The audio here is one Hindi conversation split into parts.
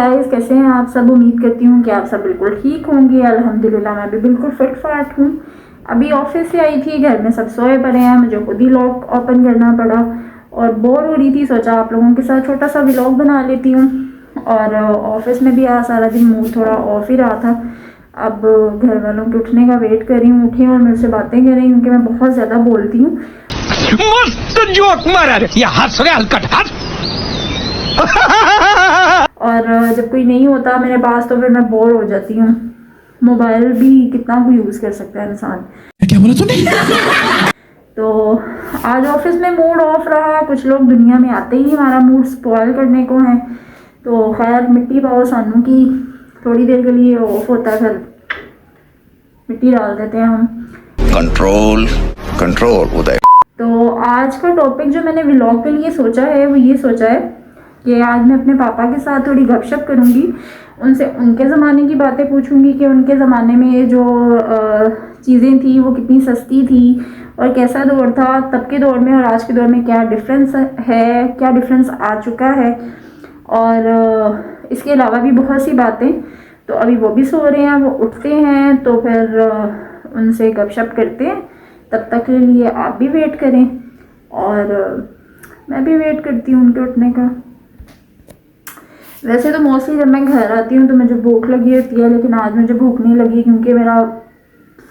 गाइस, कैसे हैं आप सब। उम्मीद करती हूँ कि आप सब बिल्कुल ठीक होंगे। अल्हम्दुलिल्लाह मैं भी बिल्कुल फिट फाट हूँ। अभी ऑफिस से आई थी, घर में सब सोए पड़े हैं, मुझे खुद ही लॉक ओपन करना पड़ा और बोर हो रही थी। सोचा आप लोगों के साथ छोटा सा व्लॉग बना लेती हूँ। और ऑफिस में भी आज सारा दिन मूड थोड़ा ऑफ ही रहा था। अब घर वालों के उठने का वेट कर रही हूँ, उठे और मेरे से बातें करें क्योंकि मैं बहुत ज़्यादा बोलती हूँ। मस्त जोक मारा रे, ये हंस रहे हलकट हंस। और जब कोई नहीं होता मेरे पास तो फिर मैं बोर हो जाती हूँ। मोबाइल भी कितना को यूज़ कर सकता है इंसान। क्या बोला तूने? तो आज ऑफिस में मूड ऑफ रहा। कुछ लोग दुनिया में आते ही हमारा मूड स्पॉइल करने को हैं। तो खैर मिट्टी पाओ सानू की थोड़ी देर के लिए ऑफ होता है, फिर मिट्टी डाल देते हैं हम। कंट्रोल कंट्रोल उदय। तो आज का टॉपिक जो मैंने व्लॉग के लिए सोचा है वो ये सोचा है कि आज मैं अपने पापा के साथ थोड़ी गपशप करूँगी, उनसे उनके ज़माने की बातें पूछूंगी कि उनके ज़माने में जो चीज़ें थी वो कितनी सस्ती थी और कैसा दौर था तब के दौर में और आज के दौर में, क्या डिफरेंस है, क्या डिफरेंस आ चुका है। और इसके अलावा भी बहुत सी बातें। तो अभी वो भी सो रहे हैं, वो उठते हैं तो फिर उनसे गपशप करते हैं। तब तक के लिए आप भी वेट करें और मैं भी वेट करती हूँ उनके उठने का। वैसे तो मोस्टली जब मैं घर आती हूँ तो मुझे भूख लगी होती है, लेकिन आज मुझे भूख नहीं लगी क्योंकि मेरा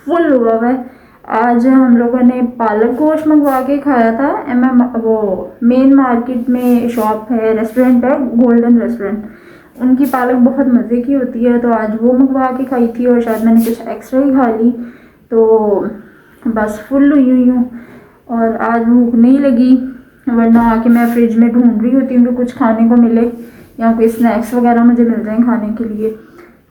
फुल हुआ हुआ है। आज हम लोगों ने पालक गोश्त मंगवा के खाया था। वो मेन मार्केट में शॉप है, रेस्टोरेंट है, गोल्डन रेस्टोरेंट। उनकी पालक बहुत मज़े की होती है, तो आज वो मंगवा के खाई थी और शायद मैंने कुछ एक्स्ट्रा ही खा ली, तो बस फुल हुई हूँ और आज भूख नहीं लगी। वरना आके मैं फ्रिज में ढूंढ रही होती हूँ कि कुछ खाने को मिले या कोई स्नैक्स वगैरह मुझे मिल जाए खाने के लिए।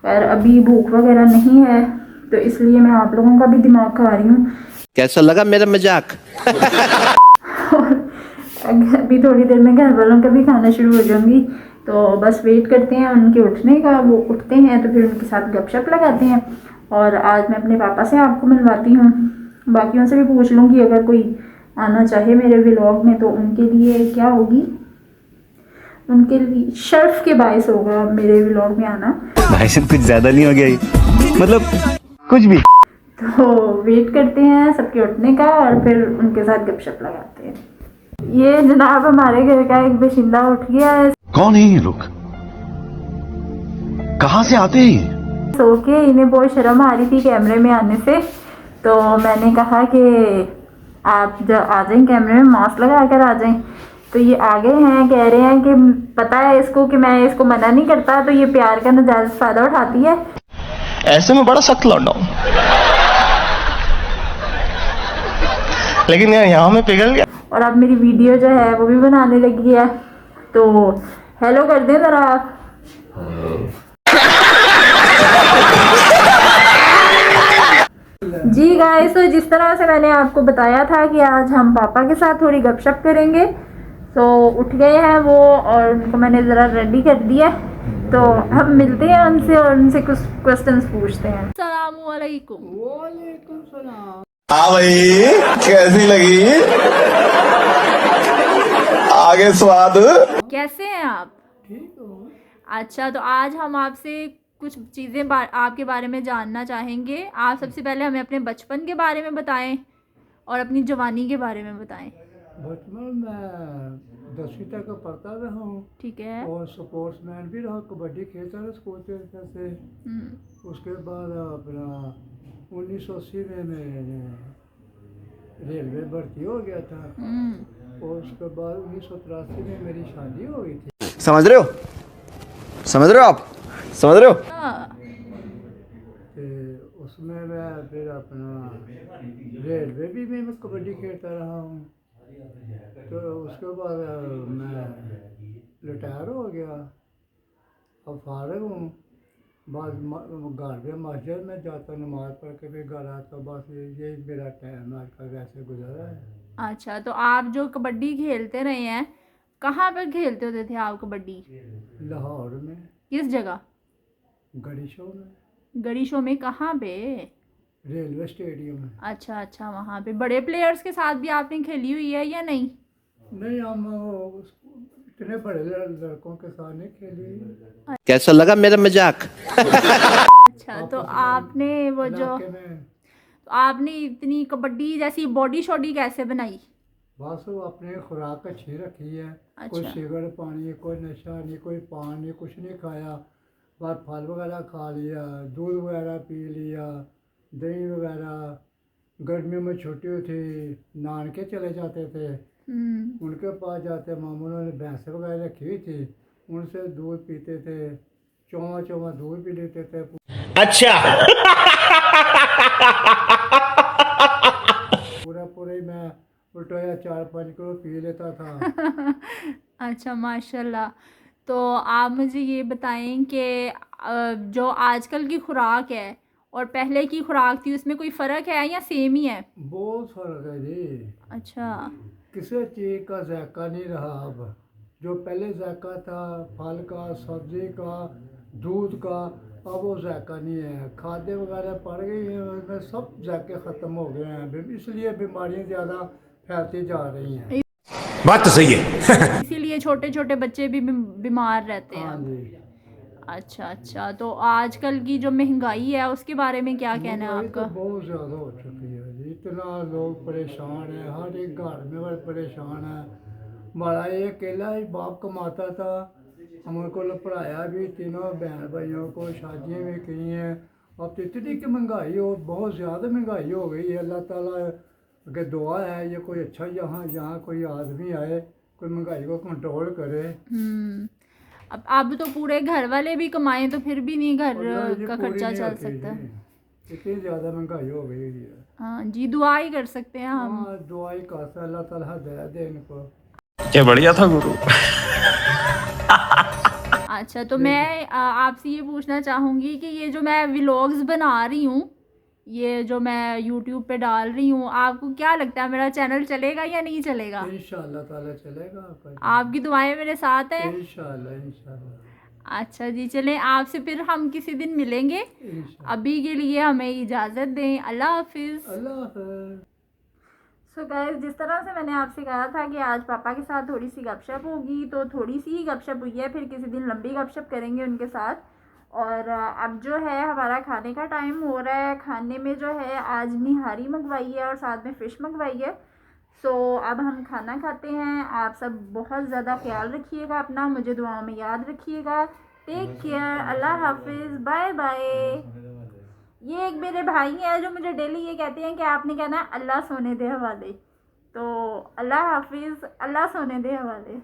पर अभी भूख वगैरह नहीं है, तो इसलिए मैं आप लोगों का भी दिमाग खा रही हूँ। कैसा लगा मेरा मजाक? और अभी थोड़ी देर में घर वालों का भी खाना शुरू हो जाऊंगी, तो बस वेट करते हैं उनके उठने का। वो उठते हैं तो फिर उनके साथ गपशप लगाते हैं। और आज मैं अपने पापा से आपको मिलवाती हूँ, बाकियों से भी पूछ लूँगी अगर कोई आना चाहे मेरे व्लॉग में तो उनके लिए क्या होगी, उनके लिए शर्फ के बायस होगा मेरे व्लॉग में आना। भाई साहब कुछ ज्यादा नहीं हो गया ये? मतलब कुछ भी। तो वेट करते हैं सबके उठने का और फिर उनके साथ गपशप लगाते हैं। ये जनाब हमारे घर का एक बाशिंदा उठ गया है। कौन है ये लोग? कहाँ से आते हैं? सो के इन्हें बहुत शर्म आ रही थी कैमरे में आने से, तो मैंने कहा कि आप जब आ जाएं कैमरे में मास्क लगा कर आ जाएं। तो ये आगे हैं, कह रहे हैं कि पता है इसको कि मैं इसको मना नहीं करता, तो ये प्यार का नाजायज फ़ायदा उठाती है। ऐसे में बड़ा सख्त लौंडा हूं, लेकिन यार यहाँ में पिघल गया। और अब मेरी वीडियो जो है वो भी बनाने लगी है, तो हेलो कर दें ज़रा आप। जी गाइस, तो जिस तरह से मैंने आपको बताया था कि आज हम पापा के साथ थोड़ी गपशप करेंगे, तो उठ गए हैं वो और उनको मैंने ज़रा रेडी कर दिया। तो हम मिलते हैं उनसे और उनसे कुछ क्वेश्चंस पूछते हैं। अस्सलामु अलैकुम। वालेकुम सलाम। हाँ भाई, कैसी लगी? आगे स्वाद। कैसे हैं आप? ठीक हो? अच्छा, तो आज हम आपसे कुछ चीज़ें आपके बारे में जानना चाहेंगे। आप सबसे पहले हमें अपने बचपन के बारे में बताएं और अपनी जवानी के बारे में बताएं। बचपन में 10वीं तक पढ़ता रहा हूँ। ठीक है। और स्पोर्ट्स मैन भी रहा, कबड्डी खेलता रहा स्कूल के से। उसके बाद अपना 1980 में मैं रेलवे भर्ती हो गया था और उसके बाद 1983 में मेरी शादी हो गई थी। समझ रहे हो? समझ रहे हो आप? समझ रहे हो? तो उसमें मैं फिर अपना रेलवे भी मैं कबड्डी खेलता रहा हूँ। तो उसके बाद मैं रिटायर हो गया, अब फारिग हूँ। बाद घर में मस्जिद में जाता, नमाज पढ़ के फिर घर आता। बस यही मेरा टाइम आज का वैसे गुजरा है। अच्छा, तो आप जो कबड्डी खेलते रहे हैं, कहाँ पर खेलते होते थे आप कबड्डी? लाहौर में। किस जगह? गड़ी शो में। गड़ी शो में कहाँ पे? रेलवे स्टेडियम में। अच्छा अच्छा, वहाँ पे बड़े प्लेयर्स के साथ भी आपने खेली हुई है या नहीं? नहीं, हम इतने बड़े लड़कों के साथ नहीं खेली। कैसा लगा मेरा मजाक? अच्छा, तो आपने वो जो इलाके में तो आपने इतनी कबड्डी जैसी बॉडी शॉडी कैसे बनाई? बस वो अपनी खुराक अच्छी रखी है। कोई अच्छा। सिगरेट पानी, कोई नशा नहीं, कोई पान नहीं, कुछ नहीं खाया। बस फल वगैरह खा लिया, दूध वगैरह पी लिया, दही वगैरह। गर्मियों में छुट्टी थी, नानके चले जाते थे, उनके पास जाते। मामून ने भैंसें वगैरह रखी हुई थी, उनसे दूध पीते थे, चौवा चौवा दूध पी लेते थे। अच्छा। पूरा पूरा ही मैं उल्टा 4-5 किलो पी लेता था। अच्छा, माशाल्लाह। तो आप मुझे ये बताएं कि जो आजकल की खुराक है और पहले की खुराक थी उसमें कोई फ़र्क है या सेम ही है? बहुत फर्क है जी। अच्छा। किसी चीज़ का जायका नहीं रहा अब। जो पहले जायका था फल का, सब्जी का, दूध का, अब वो जायका नहीं है। खाद्य वगैरह पड़ गई हैं, उसमें सब जायके ख़त्म हो गए हैं, इसलिए बीमारियां ज़्यादा फैलती जा रही हैं। बात तो सही है। इसीलिए छोटे छोटे बच्चे भी बीमार रहते हैं। हाँ जी। अच्छा, तो आजकल की जो महंगाई है उसके बारे में क्या कहना है महंगाई आपका? तो बहुत ज़्यादा हो चुकी है जी। इतना लोग परेशान हैं, हर एक घर में बड़े परेशान है। हमारा ये अकेला ही बाप कमाता था, हमको पढ़ाया भी, तीनों बहन भाइयों को शादियाँ भी की हैं। अब तो इतनी की महंगाई हो, बहुत ज़्यादा महंगाई हो गई है। अल्लाह ताला के दुआ है ये कोई अच्छा यहाँ कोई आदमी आए, कोई महंगाई को कंट्रोल करे। अब तो पूरे घर वाले भी कमाएं तो फिर भी नहीं घर वरना ये का पूरी खर्चा नहीं चल होती सकता। जी। इतनी ज़्यादा महंगाई हो गई है। हाँ जी, दुआ ही कर सकते हैं हम। हाँ, दुआई का अल्लाह ताला हिदायत दे इनको। क्या बढ़िया था गुरु। अच्छा, तो मैं आपसे ये पूछना चाहूँगी कि ये जो मैं व्लॉग्स बना रही हूँ, ये जो मैं यूट्यूब पे डाल रही हूँ, आपको क्या लगता है मेरा चैनल चलेगा या नहीं चलेगा? इंशाअल्लाह ताला चलेगा आपका। आपकी दुआएं मेरे साथ हैं। इंशाअल्लाह। अच्छा जी, चलें आपसे फिर हम किसी दिन मिलेंगे। इंशाअल्लाह। अभी के लिए हमें इजाज़त दें। अल्लाह हाफिज़। अल्लाह हाफ़िज़। सो गाइस, जिस तरह से मैंने आपसे कहा था कि आज पापा के साथ थोड़ी सी गपशप होगी, तो थोड़ी सी ही गपशप हुई है, फिर किसी दिन लंबी गपशप करेंगे उनके साथ। और अब जो है हमारा खाने का टाइम हो रहा है। खाने में जो है आज निहारी मंगवाई है और साथ में फ़िश मंगवाई है। सो अब हम खाना खाते हैं। आप सब बहुत ज़्यादा ख्याल रखिएगा अपना, मुझे दुआओं में याद रखिएगा। टेक केयर, अल्लाह हाफिज़, बाय बाय। ये एक मेरे भाई हैं जो मुझे डेली ये कहते हैं कि आपने कहना है अल्लाह सोने दे हवाले। तो अल्लाह हाफिज़, अल्लाह सोने दे हवाले।